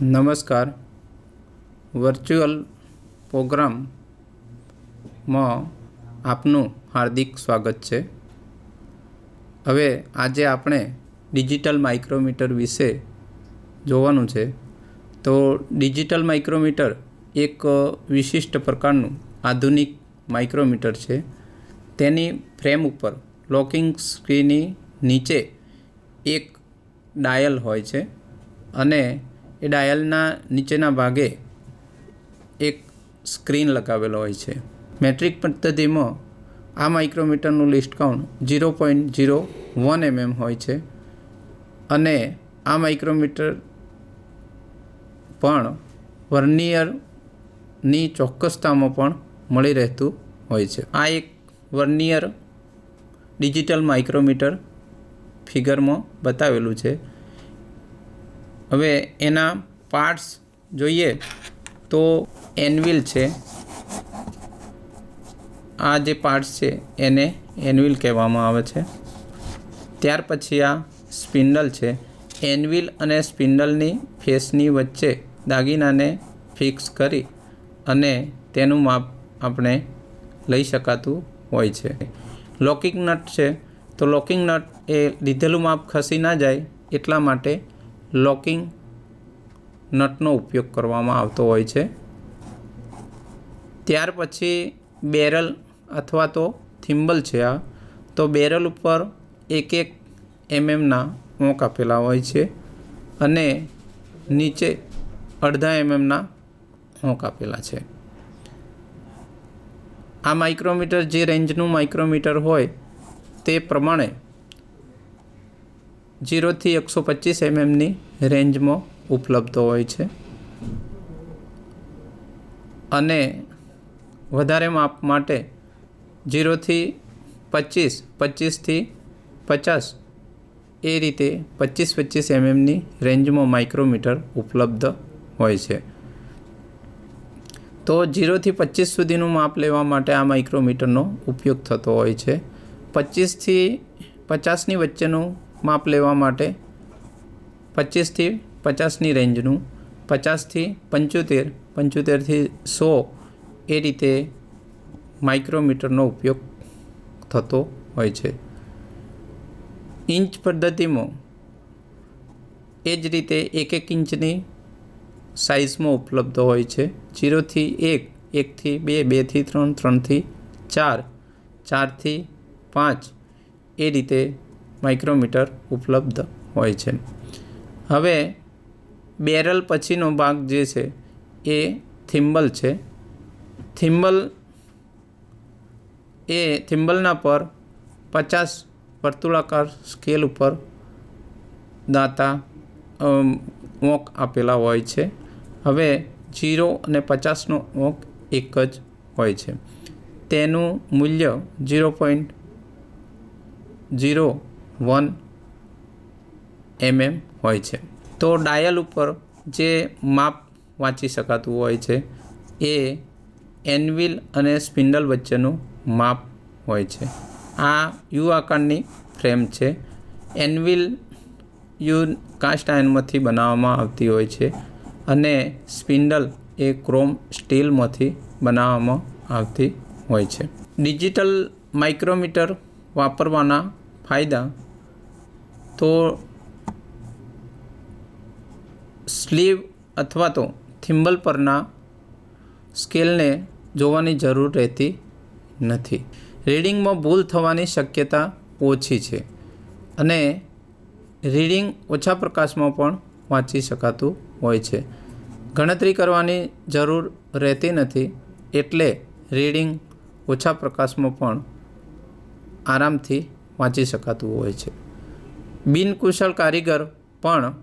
નમસ્કાર. વર્ચ્યુઅલ પ્રોગ્રામમાં આપનું હાર્દિક સ્વાગત છે. હવે આજે આપણે ડિજિટલ માઇક્રોમીટર વિશે જોવાનું છે. તો ડિજિટલ માઇક્રોમીટર એક વિશિષ્ટ પ્રકારનું આધુનિક માઇક્રોમીટર છે. તેની ફ્રેમ ઉપર લોકિંગ સ્ક્રીનની નીચે એક ડાયલ હોય છે અને એ ડાયલના નીચેના ભાગે એક સ્ક્રીન લગાવેલો હોય છે. મેટ્રિક પદ્ધતિમાં આ માઇક્રોમીટરનું લિસ્ટ કાઉન્ટ 0.01 mm હોય છે અને આ માઇક્રોમીટર પણ વર્નિયરની ચોક્કસતામાં પણ મળી રહેતું હોય છે. આ એક વર્નિયર ડિજિટલ માઇક્રોમીટર ફિગરમાં બતાવેલું છે. હવે એના પાર્ટ્સ જોઈએ તો એનવિલ છે. આ જે પાર્ટ્સ છે એને એનવિલ કહેવામાં આવે છે. ત્યાર પછી આ સ્પિન્ડલ છે. એનવિલ અને સ્પિન્ડલની ફેસની વચ્ચે દાગીનાને ફિક્સ કરી અને તેનું માપ આપણે લઈ શકાતું હોય છે. લોકિંગ નટ છે. તો લોકિંગ નટ એ લીધેલું માપ ખસી ના જાય એટલા માટે લોકિંગ નટનો ઉપયોગ કરવામાં આવતો હોય છે. ત્યાર પછી બેરલ અથવા તો થિમ્બલ છે. આ તો બેરલ ઉપર 1 mmના ઓંક આપેલા હોય છે અને નીચે 0.5 mmના ઓંક આપેલા છે. આ માઇક્રોમીટર જે રેન્જનું માઇક્રોમીટર હોય તે પ્રમાણે 0 થી 125 mmની રેન્જમાં ઉપલબ્ધ હોય છે અને વધારે માપ માટે 0 થી 25, 25 થી 50 એ રીતે 25 mmની રેન્જમાં માઇક્રોમીટર ઉપલબ્ધ હોય છે. તો 0 થી 25 સુધીનું માપ લેવા માટે આ માઇક્રોમીટરનો ઉપયોગ થતો હોય છે. 25 થી 50ની વચ્ચેનું માપ લેવા માટે 25 થી 50ની રેન્જનું, 50 થી 75, 75 થી 100 એ રીતે માઇક્રોમીટરનો ઉપયોગ થતો હોય છે. ઇંચ પદ્ધતિમાં એ જ રીતે 1 ઇંચની સાઇઝમાં ઉપલબ્ધ હોય છે. 0 થી 1, 1 થી 2, 2 થી 3, 3 થી 4, 4 થી 5 એ રીતે માઇક્રોમીટર ઉપલબ્ધ હોય છે. હવે બેરલ પછીનો ભાગ જે છે એ થિમ્બલ છે. થિમ્બલના પર 50 વર્તુળાકાર સ્કેલ ઉપર દાંતા ઓંક આપેલા હોય છે. હવે 0 અને 50નો ઓંક એક જ હોય છે. તેનું મૂલ્ય 0.01 mm હોય છે. તો ડાયલ ઉપર જે માપ વાંચી શકાતું હોય છે એ એનવિલ અને સ્પિન્ડલ વચ્ચેનું માપ હોય છે. આ યુ આકારની ફ્રેમ છે. એનવિલ યુ કાસ્ટ આયર્નમાંથી બનાવવામાં આવતી હોય છે અને સ્પિન્ડલ એ ક્રોમ સ્ટીલમાંથી બનાવવામાં આવતી હોય છે. ડિજિટલ માઇક્રોમીટર વાપરવાના ફાયદા તો સ્લીવ અથવા તો થિમ્બલ પરના સ્કેલને જોવાની જરૂર રહેતી નથી. રીડિંગમાં ભૂલ થવાની શક્યતા ઓછી છે અને રીડિંગ ઓછા પ્રકાશમાં પણ વાંચી શકાતું હોય છે. ગણતરી કરવાની જરૂર રહેતી નથી એટલે રીડિંગ ઓછા પ્રકાશમાં પણ આરામથી વાંચી શકાતું હોય છે. બિનકુશળ કારીગર પણ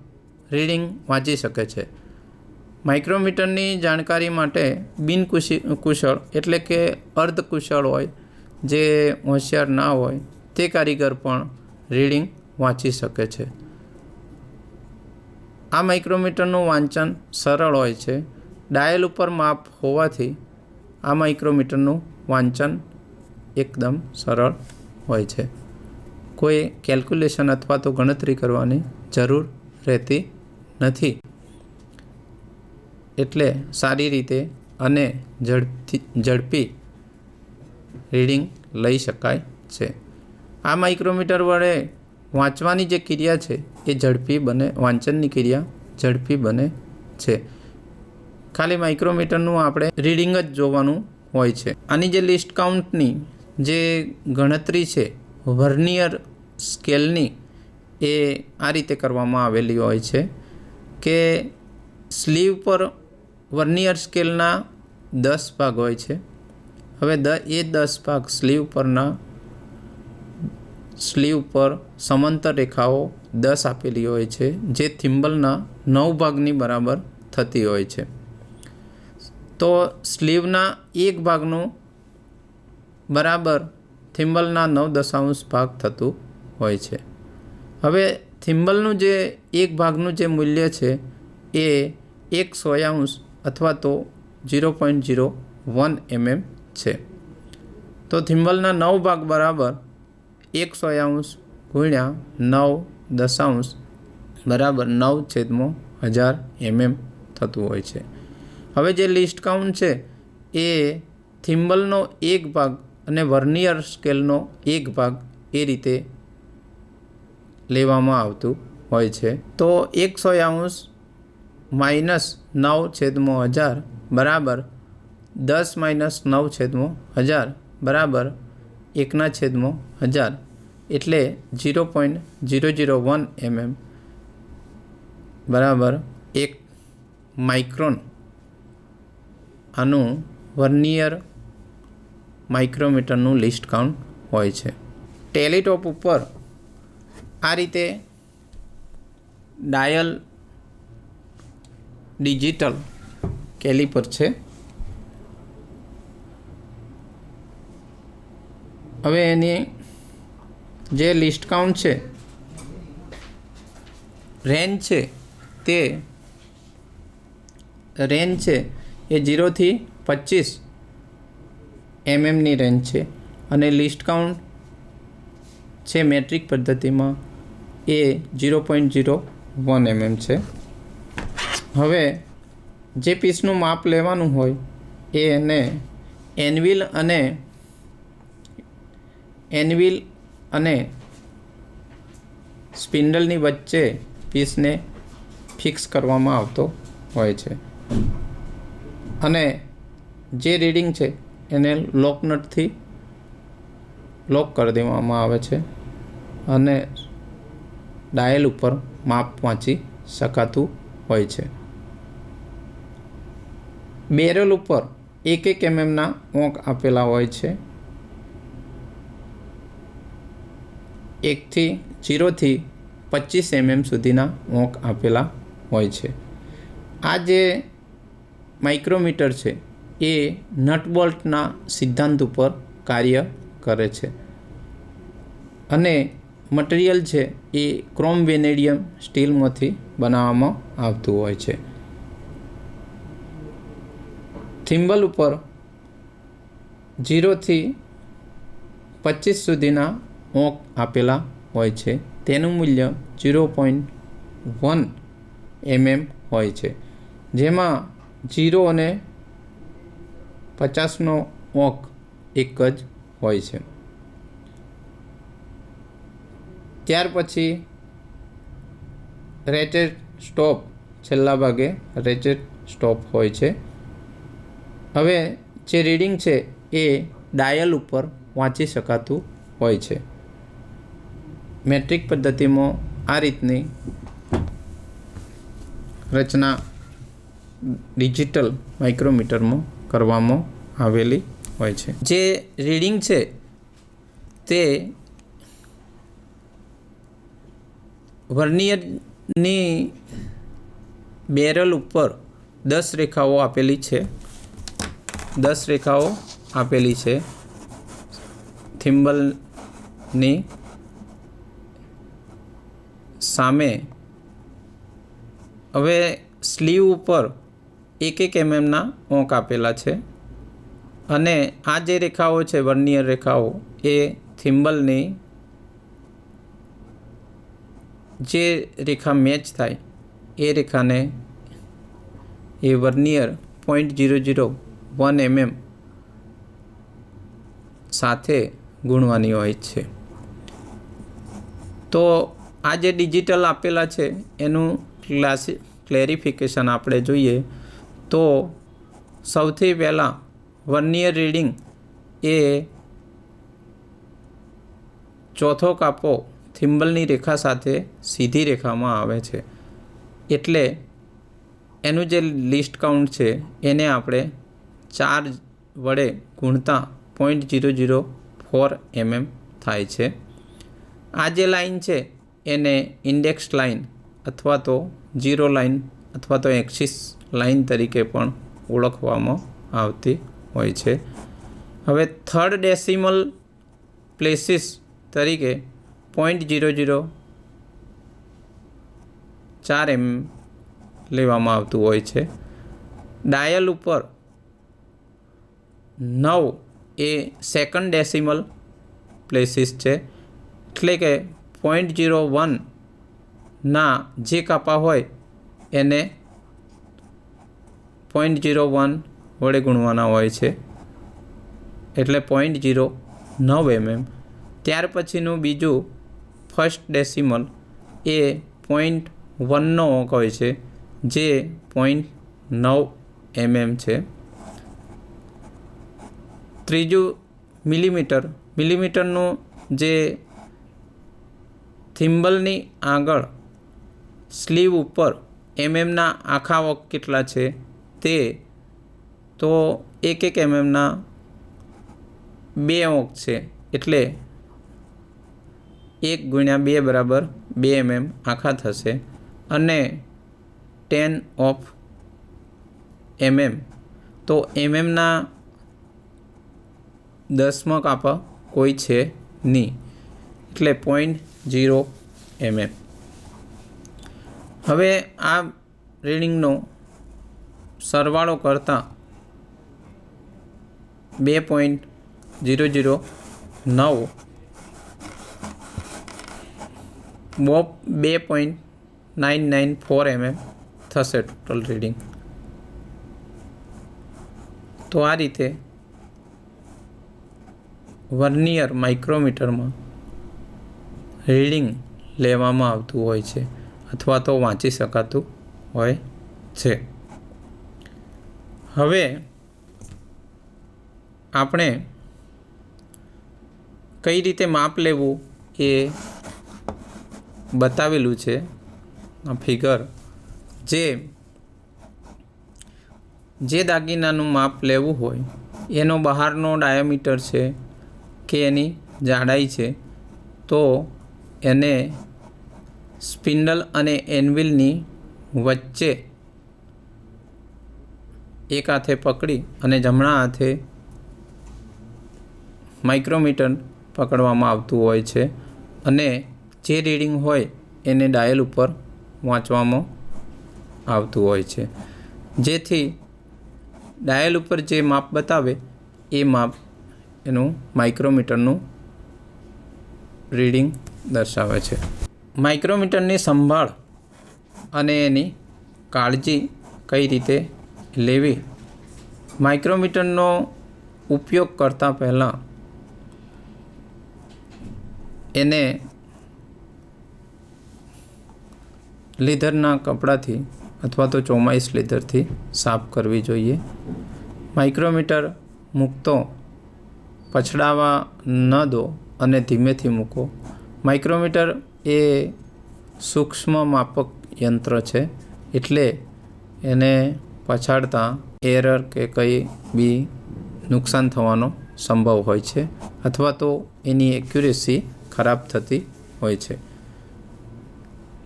રીડિંગ વાંચી શકે છે. માઇક્રોમીટરની જાણકારી માટે કુશળ એટલે કે અર્ધકુશળ હોય, જે હોશિયાર ના હોય તે કારીગર પણ રીડિંગ વાંચી શકે છે. આ માઇક્રોમીટરનું વાંચન સરળ હોય છે. ડાયલ ઉપર માપ હોવાથી આ માઇક્રોમીટરનું વાંચન એકદમ સરળ હોય છે. કોઈ કેલ્ક્યુલેશન અથવા તો ગણતરી કરવાની જરૂર રહેતી નથી. એટલે સારી રીતે અને ઝડપી રીડિંગ લઈ શકાય છે. આ માઇક્રોમીટર વડે વાંચવાની જે ક્રિયા છે એ ઝડપી બને, વાંચનની ક્રિયા ઝડપી બને છે. ખાલી માઇક્રોમીટરનું આપણે રીડિંગ જ જોવાનું હોય છે. આની જે લિસ્ટ કાઉન્ટની જે ગણતરી છે વર્નિયર સ્કેલની, એ આ રીતે કરવામાં આવેલી હોય છે કે સ્લીવ પર વર્નિયર સ્કેલના 10 ભાગ હોય છે. હવે એ 10 ભાગ સ્લીવ પર સમાંતર રેખાઓ 10 આપેલી હોય છે, જે થિમ્બલના 9 ભાગની બરાબર થતી હોય છે. તો સ્લીવના 1 ભાગનું બરાબર થિમ્બલના 9 ભાગ થતું હોય છે. હવે થિમ્બલનું જે 1 ભાગનું જે મૂલ્ય છે એ 1/100 અથવા તો 0.01 mm છે. તો થિમ્બલના 9 ભાગ બરાબર 1/100 ગુણ્યા 9 બરાબર 9/1000 mm થતું હોય છે. હવે જે લિસ્ટ કાઉન્ટ છે એ થિમ્બલનો 1 ભાગ અને વર્નિયર સ્કેલનો 1 ભાગ એ રીતે લેવામાં આવતું હોય છે. તો 1/100 માઇનસ 9/1000 બરાબર 10 માઇનસ 9/1000 બરાબર 1/1000 એટલે 0.001 mm બરાબર 1 માઇક્રોન. આનું વર્નિયર માઇક્રોમીટરનું લિસ્ટ કાઉન્ટ હોય છે. ટેલીટોપ ઉપર આ રીતે ડાયલ ડિજિટલ કેલિપર છે. હવે એની જે લિસ્ટ કાઉન્ટ છે, રેન્જ છે, તે રેન્જ છે એ 0 થી 25 mmની રેન્જ છે અને લિસ્ટ કાઉન્ટ છે મેટ્રિક પદ્ધતિમાં એ 0.01 mm છે. હવે જે પીસનું માપ લેવાનું હોય એને એનવિલ અને સ્પિન્ડલની વચ્ચે પીસને ફિક્સ કરવામાં આવતો હોય છે અને જે રીડિંગ છે એને લોક નટથી લોક કરી દેવામાં આવે છે અને ડાયલ ઉપર માપ વાંચી શકાતું હોય છે. બેરલ ઉપર 1 mmના ઓંક આપેલા હોય છે. 0 થી 25 mm સુધીના ઓંક આપેલા હોય છે. આ જે માઇક્રોમીટર છે એ નટ બોલ્ટના સિદ્ધાંત ઉપર કાર્ય કરે છે અને મટીરિયલ છે એ ક્રોમ વેનેડિયમ સ્ટીલમાંથી બનાવવામાં આવતું હોય છે. થિમ્બલ ઉપર 0 થી 25 સુધીના ઓંક આપેલા હોય છે. તેનું મૂલ્ય 0.1 mm હોય છે, જેમાં 0 અને 50નો ઓંક એક જ હોય છે. ત્યાર પછી રેટેડ સ્ટોપ, છેલ્લા ભાગે રેટેડ સ્ટોપ હોય છે. હવે જે રીડિંગ છે એ ડાયલ ઉપર વાંચી શકાતું હોય છે. મેટ્રિક પદ્ધતિમાં આ રીતની રચના ડિજિટલ માઇક્રોમીટરમાં કરવામાં આવેલી હોય છે. જે રીડિંગ છે તે વર્નિયરની બેરલ ઉપર 10 રેખાઓ આપેલી છે. 10 રેખાઓ આપેલી છે થિમ્બલની સામે. હવે સ્લીવ ઉપર 1 mmના ઓંક આપેલા છે અને આ જે રેખાઓ છે વર્નિયર રેખાઓ એ થિમ્બલની જે રેખા મેચ થાય એ રેખાને એ વર્નિયર 0.001 mm સાથે ગુણવાની હોય છે. તો આ જે ડિજિટલ આપેલા છે એનું ક્લેરિફિકેશન આપણે જોઈએ તો સૌથી પહેલાં વર્નિયર રીડિંગ એ ચોથો કાપો થિમ્બલની રેખા સાથે સીધી રેખામાં આવે છે. એટલે એનું જે લિસ્ટ કાઉન્ટ છે એને આપણે 4 વડે ગુણતા 0.004 mm થાય છે. આ જે લાઈન છે એને ઇન્ડેક્સ લાઈન અથવા તો ઝીરો લાઈન અથવા તો એક્સિસ લાઈન તરીકે પણ ઓળખવામાં આવતી હોય છે. હવે થર્ડ ડેસિમલ પ્લેસીસ તરીકે 0.004 mm લેવામાં આવતું હોય છે. ડાયલ ઉપર 9 એ સેકન્ડ ડેસિમલ પ્લેસીસ છે, એટલે કે 0.01 ના જે કાપા હોય એને 0.01 વડે ગુણવાના હોય છે, એટલે 0.09 mm. ત્યાર પછીનું બીજું ફર્સ્ટ ડેસિમલ એ 0.1નો અંક હોય છે, જે 0.9 mm છે. ત્રીજું મિલીમીટરનું જે થિમ્બલની આગળ સ્લીવ ઉપર mmના આખા અંક કેટલા છે તે તો 1 mmના 2 અંક છે, એટલે 1 ગુણ્યા 2 બરાબર 2 mm આખા થશે. અને 10 of mm તો mmના 10માં કાપા કોઈ છે નહીં, એટલે 0.0 mm. હવે આ રીડિંગનો સરવાળો કરતાં 2.009 2.994 mm થશે ટોટલ રીડિંગ. તો આ રીતે વર્નિયર માઇક્રોમીટરમાં રીડિંગ લેવામાં આવતું હોય છે અથવા તો વાંચી શકાતું હોય છે. હવે આપણે કઈ રીતે માપ લેવું એ બતાવેલું છે આ ફિગર. જે દાગીનાનું માપ લેવું હોય એનો બહારનો ડાયામીટર છે કે એની જાડાઈ છે, તો એને સ્પિન્ડલ અને એન્વિલની વચ્ચે એક હાથે પકડી અને જમણા હાથે માઇક્રોમીટર પકડવામાં આવતું હોય છે અને જે રીડિંગ હોય એને ડાયલ ઉપર વાંચવામાં આવતું હોય છે, જેથી ડાયલ ઉપર જે માપ બતાવે એ માપ એનું માઇક્રોમીટરનું રીડિંગ દર્શાવે છે. માઇક્રોમીટરની સંભાળ અને એની કાળજી કઈ રીતે લેવી. માઇક્રોમીટરનો ઉપયોગ કરતાં પહેલાં એને લીધરના કપડાથી અથવા તો ચોમાઈસ લીધરથી સાફ કરવી જોઈએ. માઇક્રોમીટર મૂકતો પછડાવા ન દો અને ધીમેથી મૂકો. માઇક્રોમીટર એ સૂક્ષ્મ માપક યંત્ર છે, એટલે એને પછાડતા એરર કે કંઈ બી નુકસાન થવાનો સંભવ હોય છે અથવા તો એની એક્યુરેસી ખરાબ થતી હોય છે.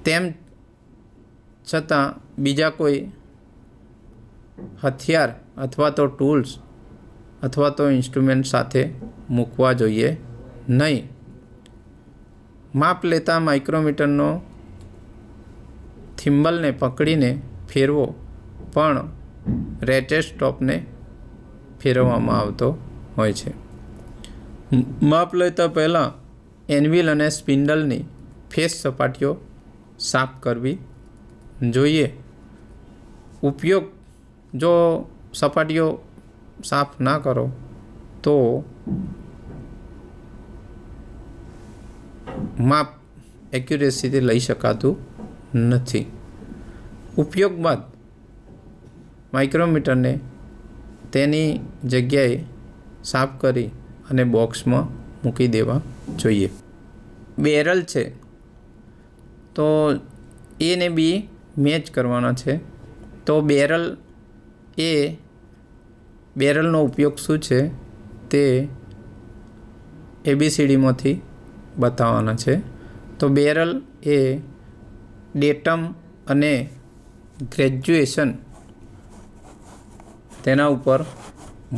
તેમ છતાં બીજા કોઈ હથિયાર અથવા તો ટૂલ્સ અથવા તો ઇન્સ્ટ્રુમેન્ટ સાથે મૂકવા જોઈએ નહીં. માપ લેતા માઇક્રોમીટરનો થિમ્બલને પકડીને ફેરવો, પણ રેટેડ સ્ટોપને ફેરવવામાં આવતો હોય છે. માપ લેતા પહેલાં એન્વિલ અને સ્પિન્ડલની ફેસ સપાટીઓ સાફ કરવી જોઈએ. ઉપયોગ જો સપાટીઓ સાફ ના કરો તો માપ એક્યુરેસીથી લઈ શકાતું નથી. ઉપયોગ બાદ માઇક્રોમીટરને તેની જગ્યાએ સાફ કરી અને બોક્સમાં મૂકી દેવા જોઈએ. બેરલ છે તો એ ને બી મેચ કરવાના છે. તો બેરલનો ઉપયોગ શું છે તે ABCDમાંથી બતાવવાના છે. તો બેરલ એ ડેટમ અને ગ્રેજ્યુએશન તેના ઉપર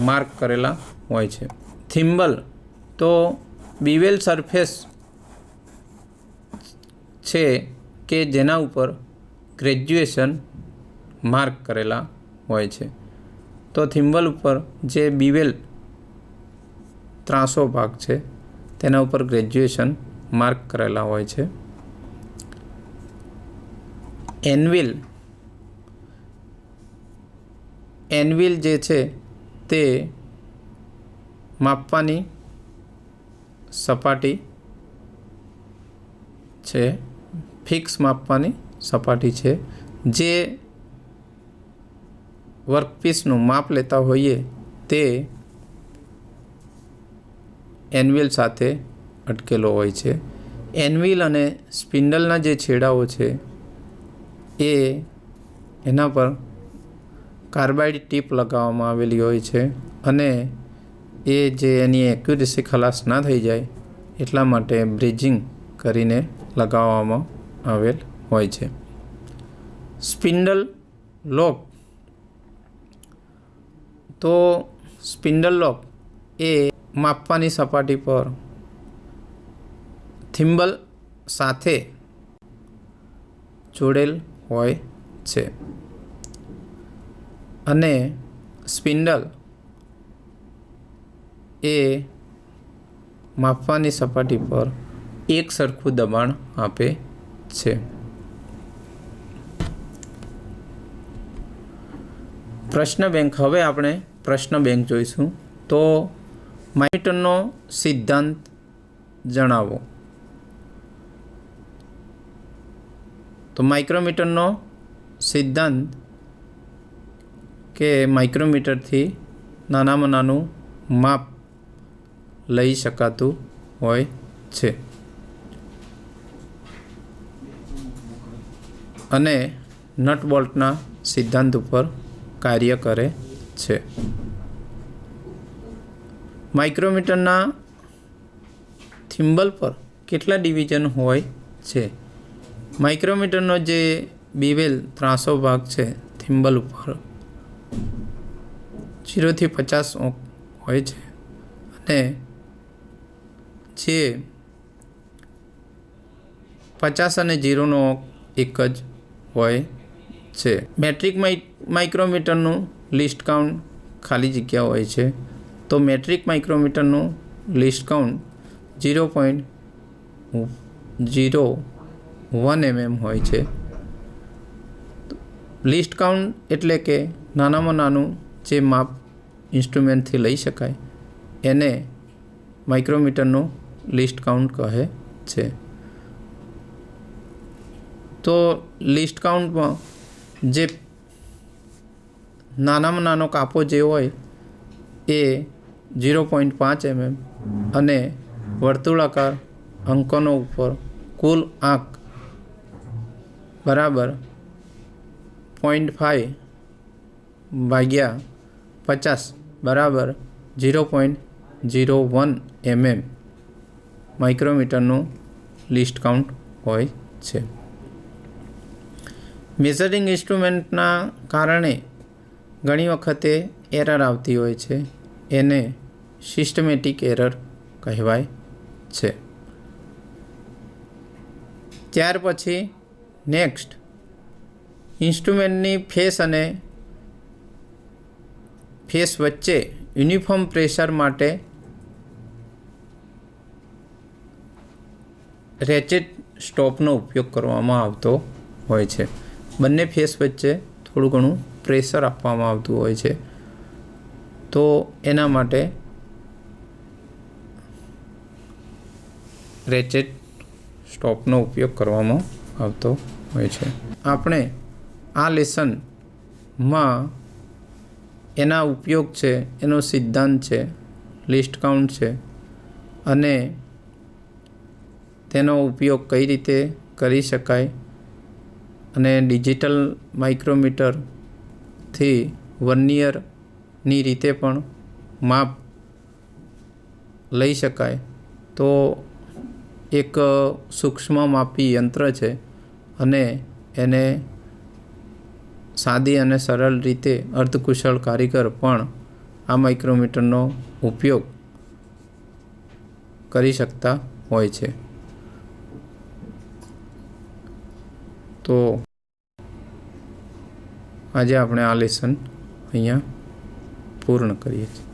માર્ક કરેલા હોય છે. થિમ્બલ તો બીવેલ સરફેસ છે કે જેના ઉપર ગ્રેજ્યુએશન માર્ક કરેલા હોય છે. તો થિમ્બલ ઉપર જે બીવેલ ત્રાસો ભાગ છે તેના ઉપર ગ્રેજ્યુએશન માર્ક કરેલા હોય છે. એનવિલ જે છે તે માપવાની સપાટી છે, ફિક્સ માપવાની સપાટી છે. જે વર્કપીસનું માપ લેતા હોઈએ તે એનવિલ સાથે અટકેલો હોય છે. એનવિલ અને સ્પિન્ડલના જે છેડાઓ છે એના પર કાર્બાઇડ ટીપ લગાવવામાં આવેલી હોય છે અને એ જે એની એક્યુરેસી ખલાસ ના થઈ જાય એટલા માટે બ્રિજિંગ કરીને લગાવવામાં આવેલ હોય છે. સ્પિન્ડલ લોક તો સ્પિન્ડલ લોક એ માપવાની સપાટી પર થિમ્બલ સાથે જોડેલ હોય છે અને સ્પિન્ડલ એ માપવાની સપાટી પર એક સરખું દબાણ આપે છે. પ્રશ્ન બેંક. હવે આપણે પ્રશ્ન બેંક જોઈશું. તો માઇક્રોમીટરનો સિદ્ધાંત જણાવો. તો માઇક્રોમીટરનો સિદ્ધાંત કે માઇક્રોમીટરથી નાનામાં નાનું માપ લઈ શકાતું હોય છે અને નટ બોલ્ટના સિદ્ધાંત ઉપર કાર્ય કરે છે. માઇક્રોમીટરના થિમ્બલ પર કેટલા ડિવિઝન હોય છે? માઇક્રોમીટરનો જે બીવેલ ત્રાસો ભાગ છે થિમ્બલ ઉપર 0 થી 50 હોય છે અને જે 50 અને 0નો એક જ હોય છે. મેટ્રિક માઇક્રોમીટરનું લિસ્ટ કાઉન્ટ ખાલી જગ્યા હોય છે. તો મેટ્રિક માઇક્રોમીટરનું લિસ્ટ કાઉન્ટ 0.01 mm હોય છે. લિસ્ટ કાઉન્ટ એટલે કે નાનામાં નાનું જે માપ ઇન્સ્ટ્રુમેન્ટથી લઈ શકાય એને માઇક્રોમીટરનું લિસ્ટ કાઉન્ટ કહે છે. તો લિસ્ટ કાઉન્ટમાં જે નાનામાં નાનો કાપો જે હોય એ 0.5 mm અને વર્તુળાકાર અંકોનો ઉપર કુલ આંક બરાબર 0.5 ભાગ્યા 50 બરાબર 0.01 mm માઇક્રોમીટરનું લિસ્ટ કાઉન્ટ હોય છે. મેઝરિંગ ઇન્સ્ટ્રુમેન્ટના કારણે ઘણી વખતે એરર આવતી હોય છે. એને સિસ્ટમેટિક એરર કહેવાય છે. ત્યાર પછી નેક્સ્ટ ઇન્સ્ટ્રુમેન્ટની ફેસ અને ફેસ વચ્ચે યુનિફોર્મ પ્રેશર માટે રેચેટ સ્ટોપનો ઉપયોગ કરવામાં આવતો હોય છે. બંને ફેસ વચ્ચે થોડું ઘણું પ્રેશર આપવામાં આવતું હોય છે, તો એના માટે રેચેટ સ્ટોપનો ઉપયોગ કરવામાં આવતો હોય છે. આપણે આ લેસનમાં એના ઉપયોગ છે, એનો સિદ્ધાંત છે, લિસ્ટ કાઉન્ટ છે અને તેનો ઉપયોગ કઈ રીતે કરી શકાય અને ડિજિટલ માઇક્રોમીટરથી વર્નિયરની રીતે પણ માપ લઈ શકાય. તો એક સૂક્ષ્મ માપી યંત્ર છે અને એને સાદી અને સરળ રીતે અર્ધકુશળ કારીગર પણ આ માઇક્રોમીટરનો ઉપયોગ કરી શકતા હોય છે. તો આજે આપણે આ લેસન અહીંયા પૂર્ણ કરીએ છીએ.